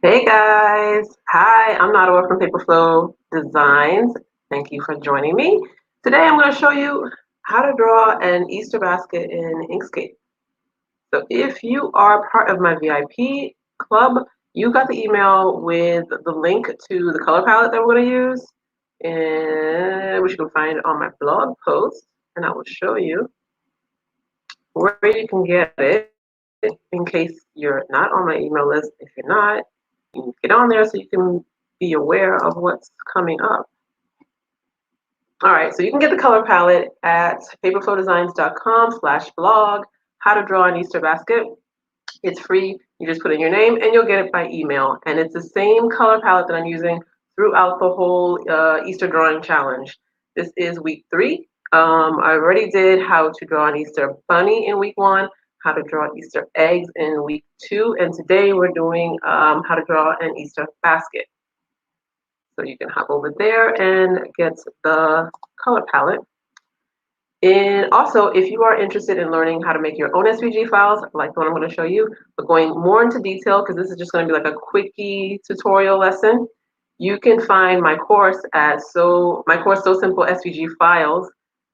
Hey guys, hi, I'm Nadawa from Paperflow Designs. Thank you for joining me. Today I'm going to show you how to draw an Easter basket in Inkscape. So if you are part of my VIP club, you got the email with the link to the color palette that we're going to use, and which you can find on my blog post, and I will show you where you can get it in case you're not on my email list. If you're not, you can get on there so you can be aware of what's coming up. All right, so you can get the color palette at paperflowdesigns.com/blog, how to draw an Easter basket. It's free. You just put in your name and you'll get it by email. And it's the same color palette that I'm using throughout the whole Easter drawing challenge. This is week 3. I already did how to draw an Easter bunny in week 1, how to draw Easter eggs in week 2, and today we're doing how to draw an Easter basket. So you can hop over there and get the color palette. And also, if you are interested in learning how to make your own SVG files, like the one I'm going to show you, but going more into detail, because this is just going to be like a quickie tutorial lesson, you can find my course at So Simple SVG Files.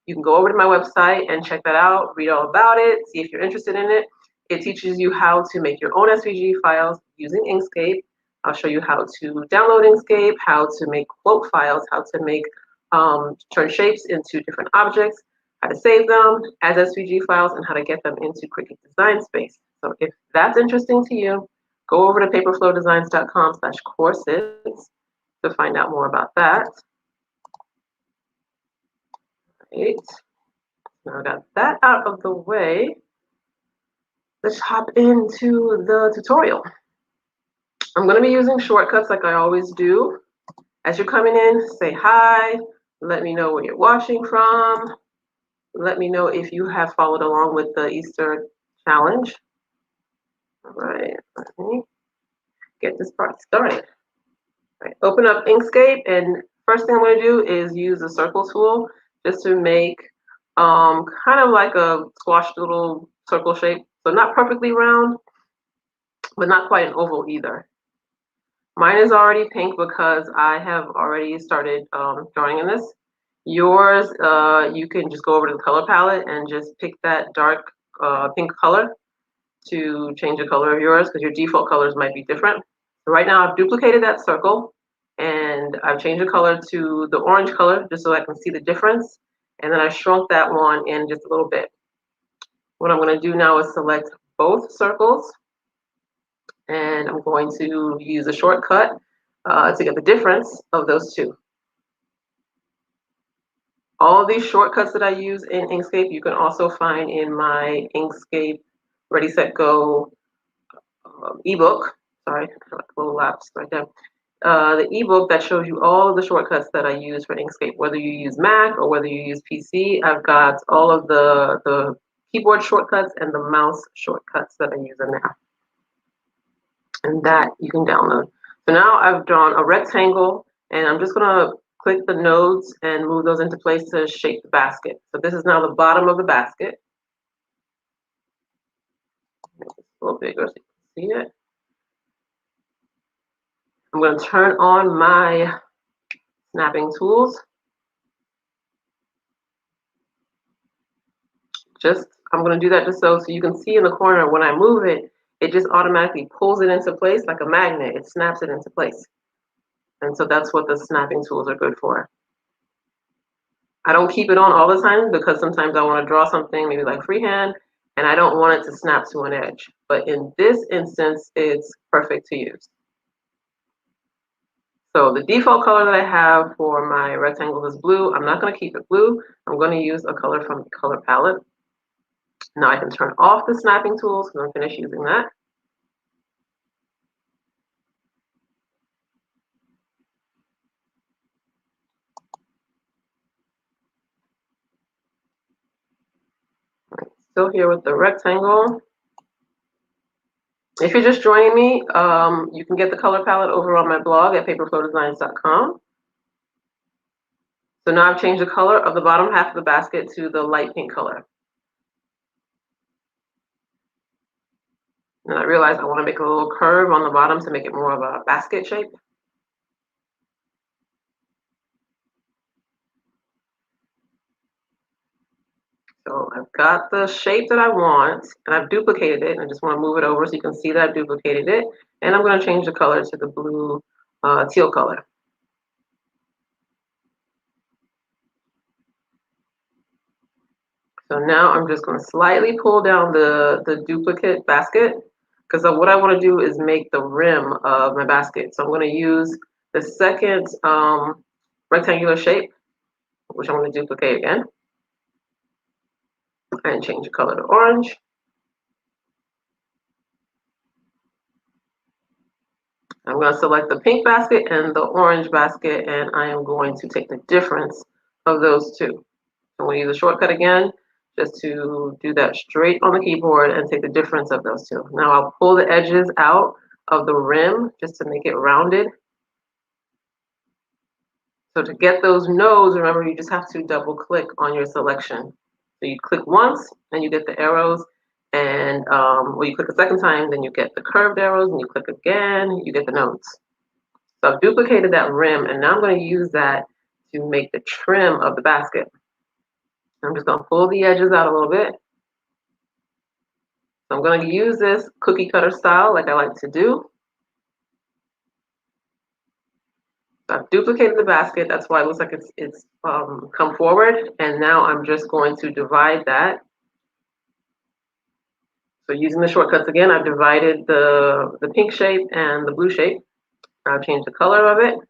You can go over to my website and check that out, read all about it, see if you're interested in it. It teaches you how to make your own SVG files using Inkscape. I'll show you how to download Inkscape, how to make quote files, how to make turn shapes into different objects, how to save them as SVG files, and how to get them into Cricut Design Space. So if that's interesting to you, go over to paperflowdesigns.com/courses to find out more about that. Right. Now I got that out of the way. Let's hop into the tutorial. I'm going to be using shortcuts like I always do. As you're coming in, say hi, let me know where you're watching from. Let me know if you have followed along with the Easter challenge. All right, let me get this part started. All right, open up Inkscape, and first thing I'm going to do is use the circle tool just to make kind of like a squashed little circle shape. So not perfectly round, but not quite an oval either. Mine is already pink because I have already started drawing in this. Yours, you can just go over to the color palette and just pick that dark pink color to change the color of yours, because your default colors might be different. So right now I've duplicated that circle and I've changed the color to the orange color just so I can see the difference. And then I shrunk that one in just a little bit. What I'm going to do now is select both circles, and I'm going to use a shortcut to get the difference of those two. All of these shortcuts that I use in Inkscape, you can also find in my Inkscape Ready, Set, Go ebook. Sorry, a little lapse right there. The ebook that shows you all of the shortcuts that I use for Inkscape, whether you use Mac or whether you use PC. I've got all of the keyboard shortcuts and the mouse shortcuts that I use in there. And that you can download. So now I've drawn a rectangle, and I'm just going to click the nodes and move those into place to shape the basket. So this is now the bottom of the basket. Make this a little bigger so you can see it. I'm going to turn on my snapping tools. I'm going to do that just so you can see in the corner when I move it, it just automatically pulls it into place like a magnet. It snaps it into place. And so that's what the snapping tools are good for. I don't keep it on all the time because sometimes I want to draw something maybe like freehand and I don't want it to snap to an edge. But in this instance, it's perfect to use. So the default color that I have for my rectangle is blue. I'm not going to keep it blue. I'm going to use a color from the color palette. Now I can turn off the snapping tools because I'm finished using that. Still here with the rectangle. If you're just joining me, you can get the color palette over on my blog at paperflowdesigns.com. So now I've changed the color of the bottom half of the basket to the light pink color. And I realized I want to make a little curve on the bottom to make it more of a basket shape. So I've got the shape that I want, and I've duplicated it. And I just want to move it over so you can see that I've duplicated it. And I'm going to change the color to the blue teal color. So now I'm just going to slightly pull down the duplicate basket, because what I want to do is make the rim of my basket. So I'm going to use the second rectangular shape, which I'm going to duplicate again, and change the color to orange. I'm going to select the pink basket and the orange basket, and I am going to take the difference of those two. I'm going to use a shortcut again, just to do that straight on the keyboard and take the difference of those two. Now I'll pull the edges out of the rim just to make it rounded. So to get those nodes, remember you just have to double click on your selection. So you click once and you get the arrows, and when you click a second time, then you get the curved arrows, and you click again, you get the nodes. So I've duplicated that rim, and now I'm going to use that to make the trim of the basket. I'm just going to pull the edges out a little bit. So I'm going to use this cookie cutter style like I like to do. So I've duplicated the basket. That's why it looks like it's come forward. And now I'm just going to divide that. So using the shortcuts again, I've divided the pink shape and the blue shape. I'll change the color of it.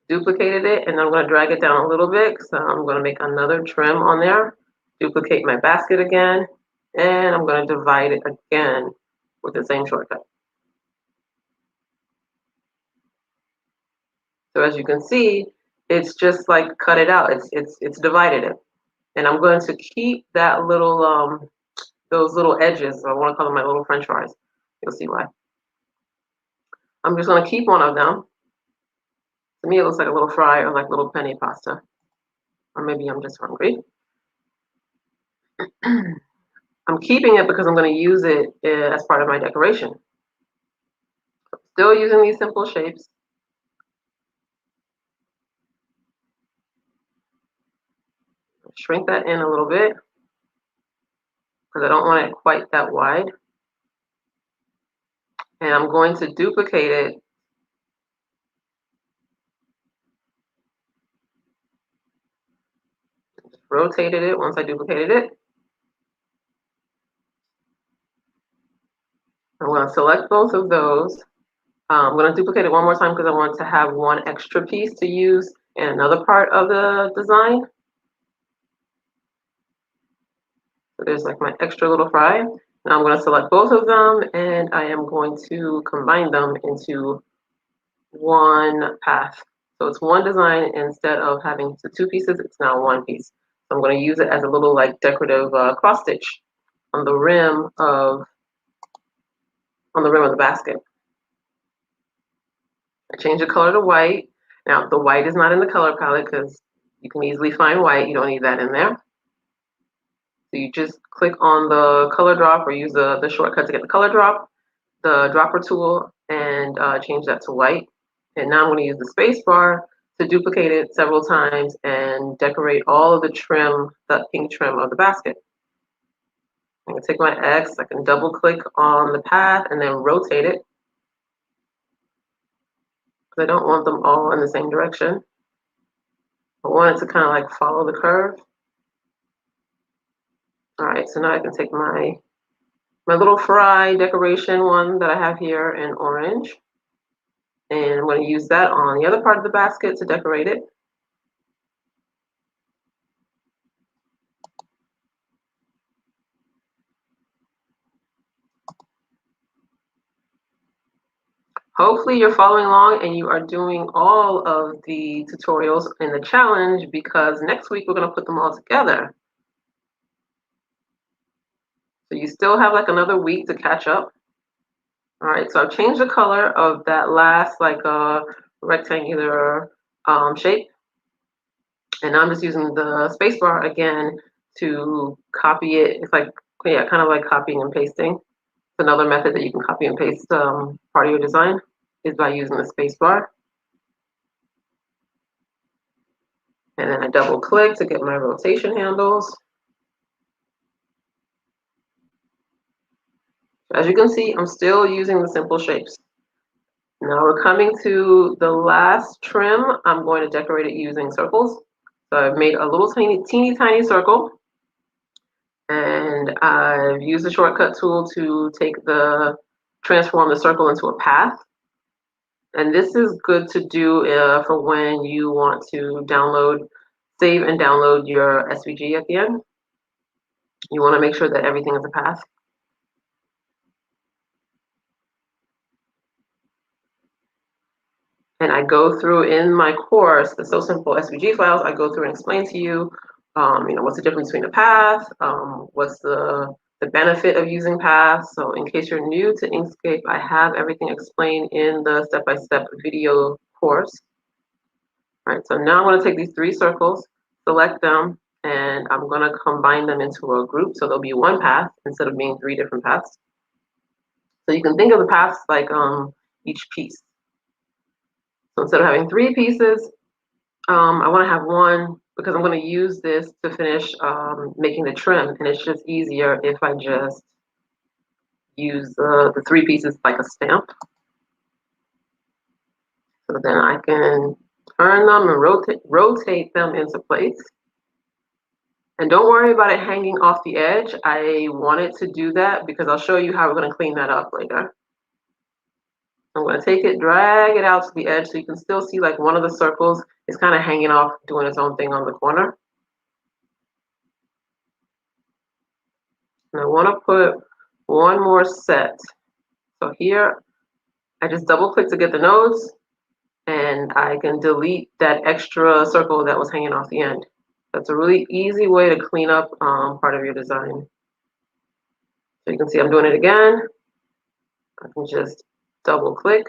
Duplicated it, and I'm going to drag it down a little bit. So I'm going to make another trim on there. Duplicate my basket again, and I'm going to divide it again with the same shortcut. So as you can see, it's just like cut it out. It's divided it, and I'm going to keep that little those little edges. I want to call them my little French fries. You'll see why. I'm just going to keep one of them. To me, it looks like a little fry or like little penny pasta, or maybe I'm just hungry. I'm keeping it because I'm going to use it as part of my decoration. Still using these simple shapes. Shrink that in a little bit because I don't want it quite that wide. And I'm going to duplicate it. Just rotated it once I duplicated it. I'm going to select both of those. I'm going to duplicate it one more time because I want to have one extra piece to use in another part of the design. So there's like my extra little fry. Now I'm going to select both of them, and I am going to combine them into one path. So it's one design instead of having the two pieces, it's now one piece. So I'm going to use it as a little like decorative cross stitch on the rim of the basket. I change the color to white. Now the white is not in the color palette because you can easily find white. You don't need that in there. So you just click on the color drop or use the shortcut to get the color drop, the dropper tool, and change that to white. And now I'm going to use the space bar to duplicate it several times and decorate all of the trim, the pink trim of the basket. I can take my X, I can double click on the path and then rotate it. Because I don't want them all in the same direction. I want it to kind of like follow the curve. All right, so now I can take my little fry decoration one that I have here in orange. And I'm going to use that on the other part of the basket to decorate it. Hopefully you're following along and you are doing all of the tutorials in the challenge, because next week we're going to put them all together. So you still have like another week to catch up. All right, so I've changed the color of that last like rectangular shape. And I'm just using the spacebar again to copy it. It's like, yeah, kind of like copying and pasting. Another method that you can copy and paste part of your design is by using the space bar. And then I double click to get my rotation handles. As you can see, I'm still using the simple shapes. Now we're coming to the last trim. I'm going to decorate it using circles. So I've made a little teeny tiny circle. And I've used the shortcut tool to transform the circle into a path. And this is good to do for when you want to save and download your SVG at the end. You want to make sure that everything is a path. And I go through in my course, the So Simple SVG files, I go through and explain to you, what's the difference between a path, what's the benefit of using paths. So in case you're new to Inkscape, I have everything explained in the step-by-step video course. All right, so now I'm going to take these 3 circles, select them, and I'm going to combine them into a group. So there'll be one path instead of being 3 different paths. So you can think of the paths like each piece. So instead of having 3 pieces, I want to have one because I'm going to use this to finish making the trim. And it's just easier if I just use the 3 pieces like a stamp. So then I can turn them and rotate them into place. And don't worry about it hanging off the edge. I wanted to do that because I'll show you how we're going to clean that up later. I'm going to take it, drag it out to the edge so you can still see like one of the circles is kind of hanging off, doing its own thing on the corner. And I want to put one more set. So here, I just double click to get the nodes, and I can delete that extra circle that was hanging off the end. That's a really easy way to clean up part of your design. So you can see I'm doing it again. I can just double click.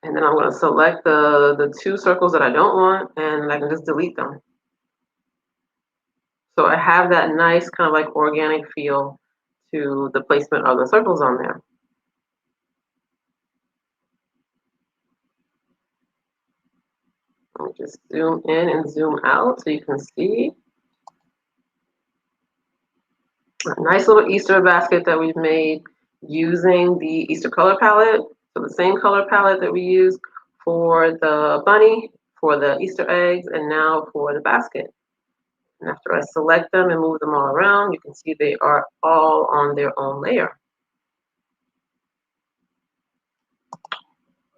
And then I'm going to select the 2 circles that I don't want, and I can just delete them. So I have that nice kind of like organic feel to the placement of the circles on there. Let me just zoom in and zoom out so you can see. A nice little Easter basket that we've made using the Easter color palette. So the same color palette that we use for the bunny, for the Easter eggs, and now for the basket. And after I select them and move them all around, you can see they are all on their own layer.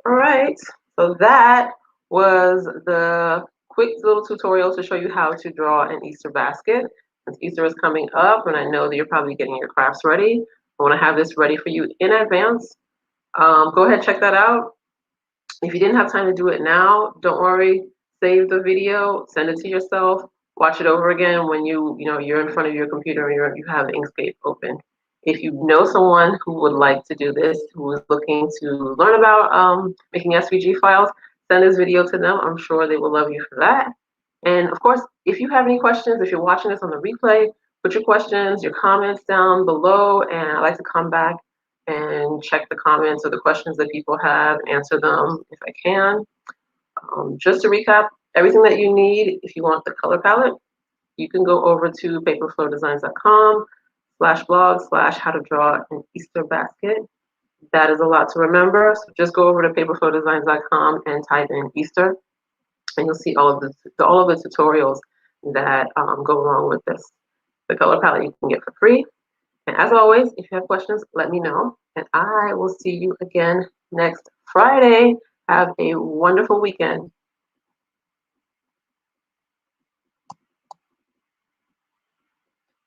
All right, so that was the quick little tutorial to show you how to draw an Easter basket. Since Easter is coming up, and I know that you're probably getting your crafts ready, I want to have this ready for you in advance. Go ahead, check that out. If you didn't have time to do it now, don't worry. Save the video, send it to yourself, watch it over again when you're in front of your computer and you have Inkscape open. If you know someone who would like to do this, who is looking to learn about making SVG files, send this video to them. I'm sure they will love you for that. And of course, if you have any questions, if you're watching this on the replay, put your questions, your comments down below, and I like to come back and check the comments or the questions that people have, answer them if I can. Just to recap, everything that you need if you want the color palette, you can go over to paperflowdesigns.com/blog/how to draw an Easter basket. That is a lot to remember. So just go over to paperflowdesigns.com and type in Easter, and you'll see all of the tutorials that go along with this. The color palette you can get for free. And as always, if you have questions, let me know. And I will see you again next Friday. Have a wonderful weekend.